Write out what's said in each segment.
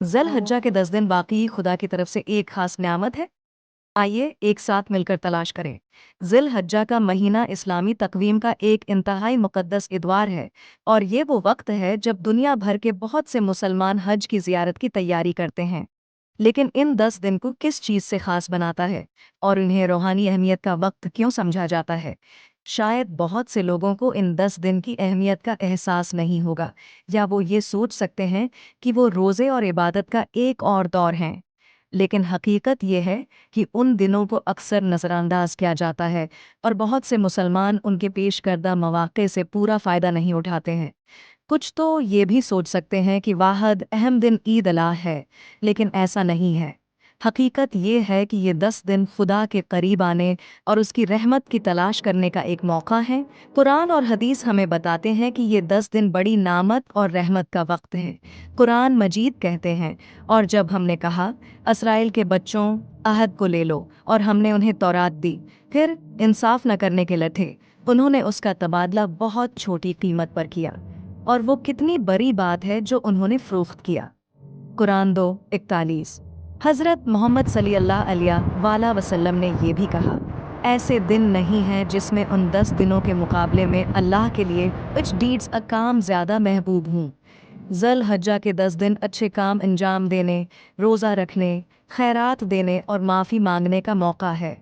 ज़िल हज्जा के 10 दिन वाकई खुदा की तरफ से एक खास नियामत है। आइए एक साथ मिलकर तलाश करें। ज़िल हज्जा का महीना इस्लामी तकवीम का एक इंतहाई मुक़द्दस इतवार है और ये वो वक्त है जब दुनिया भर के बहुत से मुसलमान हज की ज़ियारत की तैयारी करते हैं। लेकिन इन 10 दिन को किस चीज़ से ख़ास बनाता है और इन्हें रूहानी अहमियत का वक्त क्यों समझा जाता है? शायद बहुत से लोगों को इन 10 दिन की अहमियत का एहसास नहीं होगा, या वो ये सोच सकते हैं कि वो रोज़े और इबादत का एक और दौर हैं। लेकिन हकीकत ये है कि उन दिनों को अक्सर नज़रअंदाज किया जाता है और बहुत से मुसलमान उनके पेश करदा मौक़े से पूरा फ़ायदा नहीं उठाते हैं। कुछ तो ये भी सोच सकते हैं कि वाहद अहम दिन ईद अला है, लेकिन ऐसा नहीं है। हकीकत ये है कि ये 10 दिन खुदा के करीब आने और उसकी रहमत की तलाश करने का एक मौका है। कुरान और हदीस हमें बताते हैं कि ये 10 दिन बड़ी नामत और रहमत का वक्त है। कुरान मजीद कहते हैं, और जब हमने कहा इसराइल के बच्चों अहद को ले लो और हमने उन्हें तौरात दी, फिर इंसाफ न करने के लठे, उन्होंने उसका तबादला बहुत छोटी कीमत पर किया। और वो कितनी बड़ी बात है जो उन्होंने फ़रोख्त किया। कुरान 2:41। हज़रत मोहम्मद सल्लल्लाहु अलैहि वसल्लम ने ये भी कहा, ऐसे दिन नहीं हैं जिसमें उन 10 दिनों के मुकाबले में अल्लाह के लिए कुछ डीड्स काम ज़्यादा महबूब हूँ। ज़ुल हज्जा के 10 दिन अच्छे काम अंजाम देने, रोज़ा रखने, खैरात देने और माफ़ी मांगने का मौका है।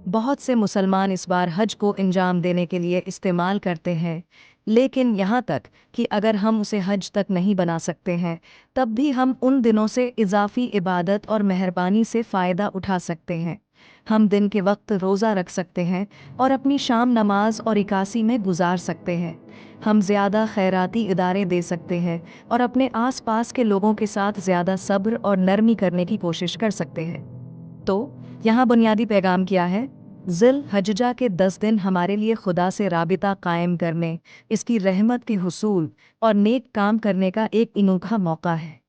बहुत से मुसलमान इस बार हज को अंजाम देने के लिए इस्तेमाल करते हैं, लेकिन यहाँ तक कि अगर हम उसे हज तक नहीं बना सकते हैं, तब भी हम उन दिनों से इजाफ़ी इबादत और मेहरबानी से फ़ायदा उठा सकते हैं। हम दिन के वक्त रोज़ा रख सकते हैं और अपनी शाम नमाज और इकासी में गुजार सकते हैं। हम ज़्यादा खैराती इदारे दे सकते हैं और अपने आसपास के लोगों के साथ ज़्यादा सब्र और नरमी करने की कोशिश कर सकते हैं। तो यहाँ बुनियादी पैगाम क्या है? ज़िल हज्जा के 10 दिन हमारे लिए खुदा से राबिता कायम करने, इसकी रहमत के हुसूल और नेक काम करने का एक अनोखा मौका है।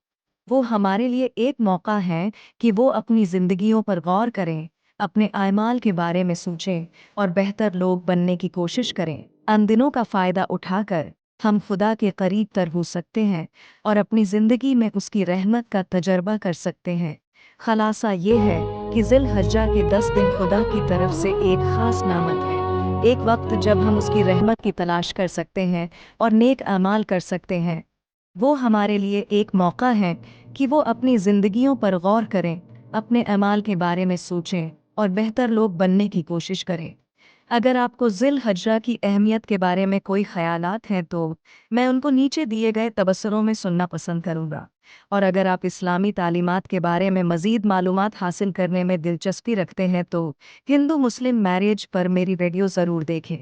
वो हमारे लिए एक मौका है कि वो अपनी ज़िंदगियों पर गौर करें, अपने आमाल के बारे में सोचें और बेहतर लोग बनने की कोशिश करें। इन दिनों का फ़ायदा उठाकर हम खुदा के करीब तर हो सकते हैं और अपनी ज़िंदगी में उसकी रहमत का तजर्बा कर सकते हैं। खलासा ये है कि ज़िल हज्जा के 10 दिन खुदा की तरफ से एक ख़ास नामत है, एक वक्त जब हम उसकी रहमत की तलाश कर सकते हैं और नेक अमाल कर सकते हैं। वो हमारे लिए एक मौका है कि वो अपनी ज़िंदगियों पर गौर करें, अपने अमाल के बारे में सोचें और बेहतर लोग बनने की कोशिश करें। अगर आपको ज़िल हज्जा की अहमियत के बारे में कोई ख़यालात हैं तो मैं उनको नीचे दिए गए तबसरों में सुनना पसंद करूँगा। और अगर आप इस्लामी तालीमात के बारे में मज़ीद मालूमात हासिल करने में दिलचस्पी रखते हैं तो हिंदू मुस्लिम मैरिज पर मेरी वीडियो ज़रूर देखें।